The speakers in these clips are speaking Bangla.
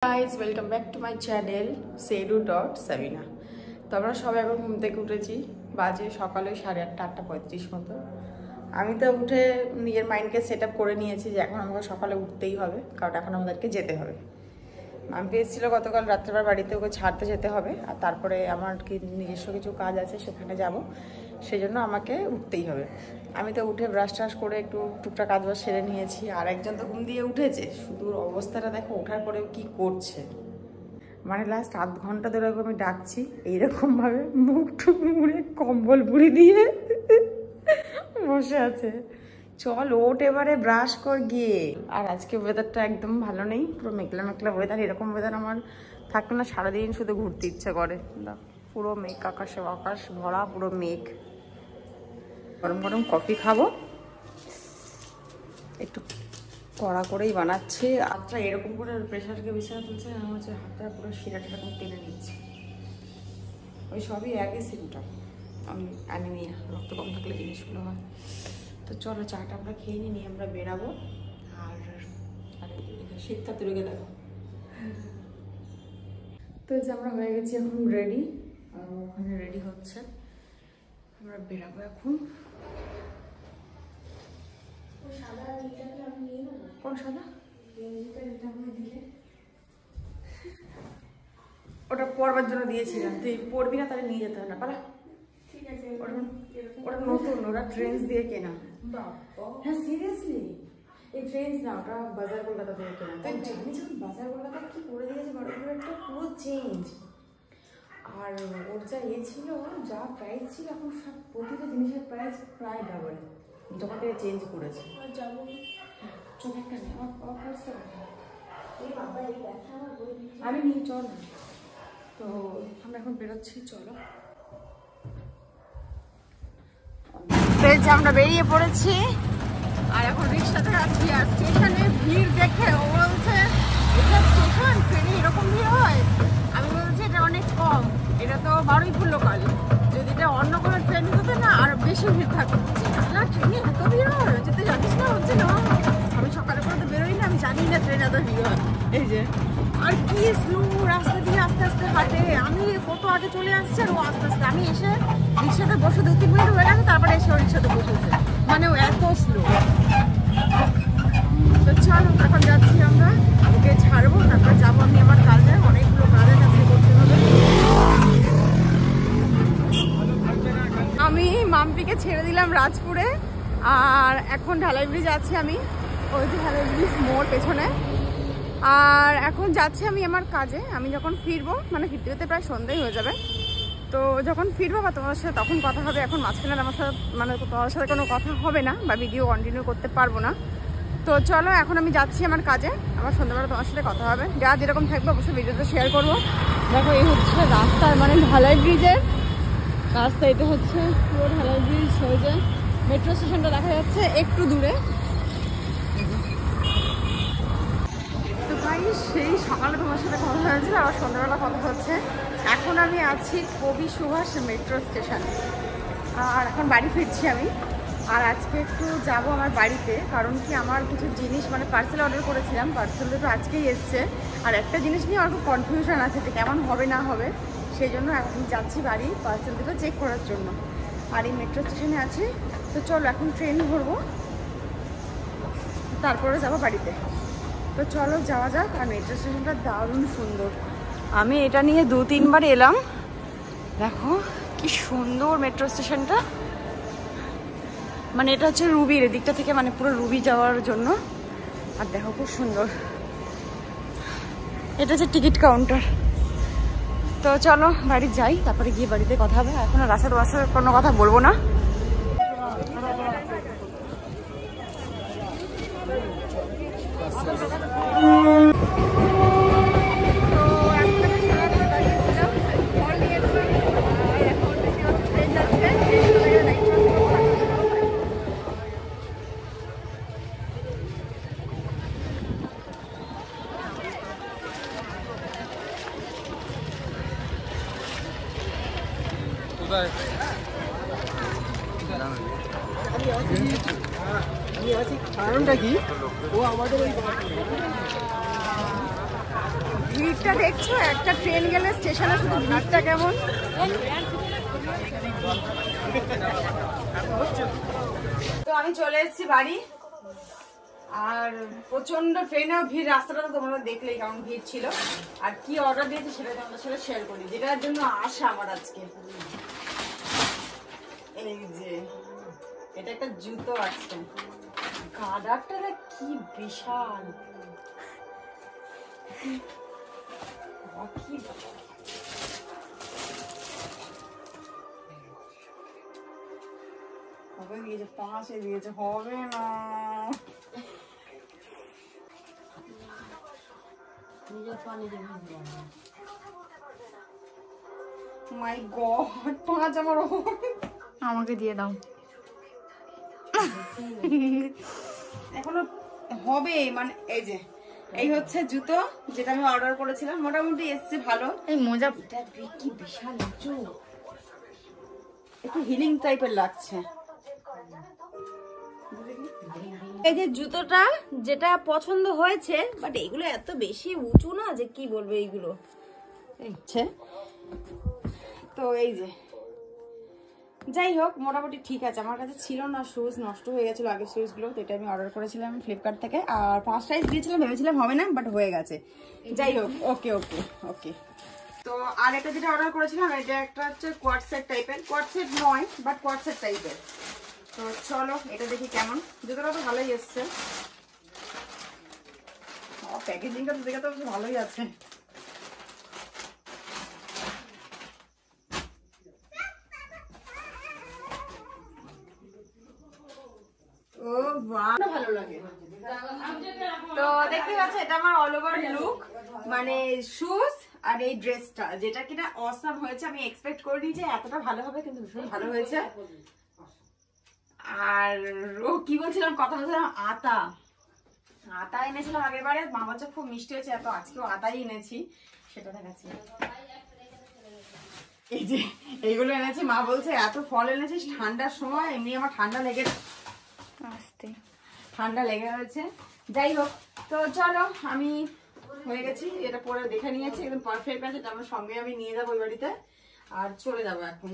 Guys welcome back to my channel sedu.sabina। তো আমরা সবাই এখন ঘুম থেকে উঠেছি, বাজে সকালে 8:30-8:35 মতো। আমি তো উঠে নিজের মাইন্ডকে সেট আপ করে নিয়েছি যে এখন আমাকে সকালে উঠতেই হবে, কারণ এখন আমাদেরকে যেতে হবে। মাম্পি এসেছিলো গতকাল রাত্রেবার বাড়িতে, ওকে ছাড়তে যেতে হবে, আর তারপরে আমার কি নিজস্ব কিছু কাজ আছে সেখানে যাব, সেই জন্য আমাকে উঠতেই হবে। আমি তো উঠে ব্রাশ ট্রাশ করে একটু টুকটাক কাজ বাজ সেরে নিয়েছি, আর একজন তো ঘুম দিয়ে উঠেছে, শুধু অবস্থাটা দেখো ওঠার পরেও কি করছে। মানে লাস্ট আধ ঘন্টা ধরে আমি ডাকছি এইরকমভাবে মুখ টুক মুড়ে কম্বল বুড়ি দিয়ে বসে আছে। চল ওঠ এবারে, ব্রাশ কর গিয়ে। আর আজকে ওয়েদারটা একদম ভালো নেই, পুরো মেঘলা মেঘলা ওয়েদার। এরকম ওয়েদার আমার থাকলে না সারাদিন শুধু ঘুরতে ইচ্ছে করে। পুরো মেঘ, আকাশে আকাশ ভরা, পুরো মেঘ। গরম গরম কফি খাবো, একটু কড়া করেই বানাচ্ছি। হাতটা এরকম করে প্রেশারকে বিছানা তুলছে, আমার হচ্ছে হাতটা পুরো শিরাটা এরকম টেনে নিচ্ছে। ওই সবই একই সিমটম, আমি অ্যানিমিয়া, রক্ত কম থাকলে জিনিসগুলো হয়। তো চলো চাটা আমরা খেয়ে নিয়ে আমরা বেরাবো। আর শীতটা তুলে দেখো। তো যে আমরা হয়ে গেছি এখন রেডি, ওখানে রেডি হচ্ছে, আমরা বেরাবো এখন। কোন সাদা? ওটা পরবার জন্য দিয়েছিলাম, তুই পরবি না, তাহলে নিয়ে যেতে হবে না, পালা। ঠিক আছে, ওটা নতুন, ওটা ট্রেন্ডস দিয়ে কেনা। হ্যাঁ সিরিয়াসলি, এই ট্রেন্ডস না, ওটা বাজার কলকাতা থেকে কেনা। তাই জানি যখন বাজার কলকাতা কি করে দিয়েছে, বারোগুলো একটা পুরো চেঞ্জ। আর ওর যা ছিল, যা প্রাইস ছিল, এখন সব প্রতিটা জিনিসের প্রাইস প্রায় ডাবল যখন থেকে চেঞ্জ করেছে। যাবো চোখ একটা নেই, আমি নিই, চল। তো আমরা এখন বেরোচ্ছি, চলো। আমরা বেরিয়ে পড়েছি, আর এখন রিক্সাতে যাচ্ছি। আর স্টেশনে ভিড় দেখে ও বলছে এটা স্টেশন, ট্রেনে এরকম ভিড় হয়? আমি বলছি এটা অনেক কম, এটা তো বারুইপুর লোকাল। যদি এটা অন্য কোনো ট্রেন হতো না আর বেশি ভিড় থাকতো। না ট্রেনে এত ভিড় হয়, যেতে জানিস না? হচ্ছে না, আমি সকালে করে তো বেরোই না, আমি জানি না ট্রেনে এত ভিড় হয়। এই যে আর কি স্লো রাস্তা দিয়ে আস্তে আস্তে হাঁটে, আমি কত আগে চলে আসছি আর ও আস্তে আস্তে। আমি এসে রিক্সাতে বসে 2-3 মিনিট হয়ে গেছে, তারপরে এসে রিক্সাতে বসেছে, মানে ও এত স্লো। তো চলো এখন যাচ্ছি আমরা, ওকে ছাড়বো, তারপর যাবো আমি আমার কাজে, অনেকগুলো কাজের কাছে করতে হবে। আমি মাম্পিকে ছেড়ে দিলাম রাজপুরে, আর এখন ঢালাই ব্রিজ আছি আমি, ওই যে ঢালাই ব্রিজ মোড় পেছনে। আর এখন যাচ্ছি আমি আমার কাজে। আমি যখন ফিরবো, মানে ফিরতে ফিরতে প্রায় সন্ধ্যাই হয়ে যাবে, তো যখন ফিরবো বা তোমাদের সাথে তখন কথা হবে। এখন মাঝখানে আমার সাথে মানে তোমাদের সাথে কোনো কথা হবে না, বা ভিডিও কন্টিনিউ করতে পারবো না। তো চলো এখন আমি যাচ্ছি আমার কাজে, আমার সন্ধ্যাবেলা তোমার সাথে কথা হবে। যা যেরকম থাকবে অবশ্যই ভিডিওতে শেয়ার করবো। দেখো এই হচ্ছে রাস্তার, মানে ঢালাই ব্রিজের রাস্তা, এটা হচ্ছে পুরো ঢালাই ব্রিজ হয়ে যায়। মেট্রো স্টেশনটা দেখা যাচ্ছে একটু দূরে। তো ভাই সেই সকালে তোমার সাথে কথা হয়েছিল, আবার সন্ধ্যাবেলা কথা হচ্ছে। এখন আমি আছি কবি সুভাষ মেট্রো স্টেশন, আর এখন বাড়ি ফিরছি আমি। আর আজকে একটু যাব আমার বাড়িতে, কারণ কি আমার কিছু জিনিস মানে পার্সেল অর্ডার করেছিলাম, পার্সেল দুটো আজকেই এসছে। আর একটা জিনিস নিয়ে আমার খুব কনফিউশন আছে যে কেমন হবে না হবে, সেই জন্য এখন যাচ্ছি বাড়ি পার্সেল দুটো চেক করার জন্য। আর এই মেট্রো স্টেশনে আছি, তো চলো এখন ট্রেন ধরবো, তারপরে যাবো বাড়িতে। তো চলো যাওয়া যাক। আর মেট্রো স্টেশনটা দারুণ সুন্দর, আমি এটা নিয়ে 2-3 বার এলাম। দেখো কি সুন্দর মেট্রো স্টেশনটা, মানে এটা হচ্ছে রুবির এদিকটা থেকে, মানে পুরো রুবি যাওয়ার জন্য। আর দেখো খুব সুন্দর, এটা হচ্ছে টিকিট কাউন্টার। তো চলো বাড়ি যাই, তারপরে গিয়ে বাড়িতে কথা হবে। এখন রাস্তার কোনো কথা বলবো না। কারণটা কি, ও আমাদের ভিড়টা দেখছো, একটা ট্রেন গেলে স্টেশনে শুধু ভিড়টা কেমন। তো আমি চলে এসেছি বাড়ি, আর প্রচন্ড ট্রেনেও ভিড়, রাস্তাটা তো তোমরা দেখলেই কেমন ভিড় ছিল। আর কি অর্ডার দিয়েছি সেটা তোমাদের সাথে শেয়ার করি, যেটার জন্য আসা আমার আজকে। এই যে এটা একটা জুতো আছে, গাদারটা কি বিশাল, দিয়েছে 5-এ দিয়েছে, হবে না। মাই গড, 5 আমার আমাকে দিয়ে দাও। এখনো হবে, মানে এই যে এই হচ্ছে জুতো, যেটা আমি অর্ডার করেছিলাম, মোটামুটি এসছে ভালো। এই মোজা কি বিশাল উঁচু, একটু হিলিং টাইপের লাগছে। এই যে জুতোটা যেটা পছন্দ হয়েছে, বাট এগুলো এত বেশি উঁচু না যে কি বলবো এইগুলো। তো এই যে যাই হোক, মোটামুটি ঠিক আছে। আমার কাছে ছিল না শুজ, নষ্ট হয়ে গেছিলো আগের শুজগুলো, তো এটা আমি অর্ডার করেছিলাম ফ্লিপকার্ট থেকে। আর 5 সাইজ দিয়েছিলাম, ভেবেছিলাম হবে না, বাট হয়ে গেছে। যাই হোক, ওকে ওকে ওকে। তো আর একটা যেটা অর্ডার করেছিলাম, এটা একটা হচ্ছে কোয়াড সেট টাইপের, কোয়াড সেট নয় বাট কোয়াড সেট টাইপের। তো চলো এটা দেখি কেমন। জুতোটা তো ভালোই এসছে, প্যাকেজিংটা তো দেখে তো ভালোই আছে। ও বাহ, ভালো লাগে। তো দেখতে পাচ্ছ, এটা আমার অল ওভার লুক, মানে শুজ আর এই ড্রেসটা, যেটা কিনা অসাম হয়েছে। আমি এক্সপেক্ট করিনি যে এতটা ভালো হবে, কিন্তু ভীষণ ভালো হয়েছে। আর ও কি বলছিলাম, কথা বলছিলাম, আতা এনেছিলাম আগের বারে, মা বলছে খুব মিষ্টি হয়েছে, এত আজকেও আতাই এনেছি, সেটা দেখাচ্ছি। এই যে এইগুলো এনেছি, মা বলছে এত ফল এনেছিস ঠান্ডার সময়, এমনি আমার ঠান্ডা লেগে হয়েছে। যাই হোক, তো চলো আমি হয়ে গেছি, এটা পরে দেখে নিয়েছি, একদম পারফেক্ট আছে। এটা আমার সঙ্গে আমি নিয়ে যাবো ওই বাড়িতে, আর চলে যাবো এখন।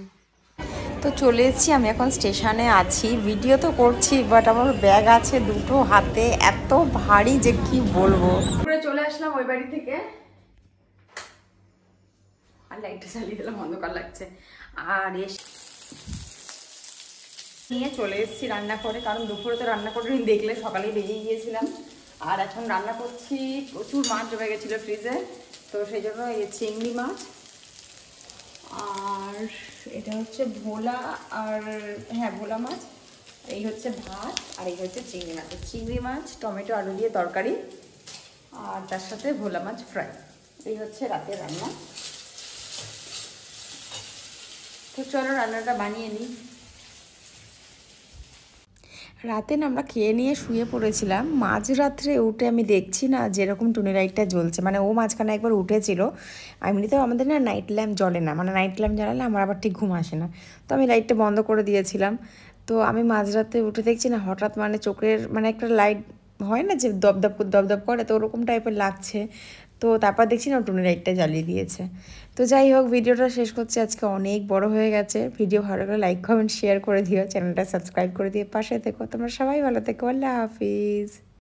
তো চলে এসেছি, আমি এখন স্টেশনে আছি, ভিডিও তো করছি, বাট আমার ব্যাগ আছে দুটো হাতে, এত ভারী যে কি বলবো। পুরো চলে আসলাম ওই বাড়ি থেকে, আর লাইটটা চালিয়ে দিলাম, অন্ধকার লাগছে। আর নিয়ে চলে এসেছি রান্না করে, কারণ দুপুরে তো রান্না করে দেখলে সকালেই বেরিয়ে গিয়েছিলাম। আর এখন রান্না করছি, প্রচুর মাছ জমে গেছিলো ফ্রিজে, তো সেই জন্য এই চিংড়ি মাছ, আর এটা হচ্ছে ভোলা, আর হ্যাঁ ভোলা মাছ, এই হচ্ছে ভাত, আর এই হচ্ছে চিংড়ি মাছ। চিংড়ি মাছ টমেটো আলু দিয়ে তরকারি, আর তার সাথে ভোলা মাছ ফ্রাই। এই হচ্ছে রাতের রান্না। তো চলো রান্নাটা বানিয়ে নিই। রাতে না আমরা খেয়ে নিয়ে শুয়ে পড়েছিলাম, মাঝরাত্রে উঠে আমি দেখছি না যেরকম টুনি লাইটটা জ্বলছে, মানে ও মাঝখানে একবার উঠেছিল। এমনিতেও আমাদের না নাইট ল্যাম্প জ্বলে না, মানে নাইট ল্যাম্প জ্বালালে আমার আবার ঠিক ঘুম আসে না, তো আমি লাইটটা বন্ধ করে দিয়েছিলাম। তো আমি মাঝরাতে উঠে দেখছি না, হঠাৎ মানে চোখের মানে একটা লাইট হয় না যে দপদপ করে, তো ওরকম টাইপের লাগছে। তো তারপর দেখছি না টুনি লাইটটা জ্বালিয়ে দিয়েছে। তো যাই হোক, ভিডিওটা শেষ করছি, আজকে অনেক বড় হয়ে গেছে। ভিডিও ভালো লাগলে লাইক কমেন্ট শেয়ার করে দিও, চ্যানেলটা সাবস্ক্রাইব করে দিয়ে পাশে থেকো। তোমরা সবাই ভালো থেকো, আল্লাহ হাফিজ।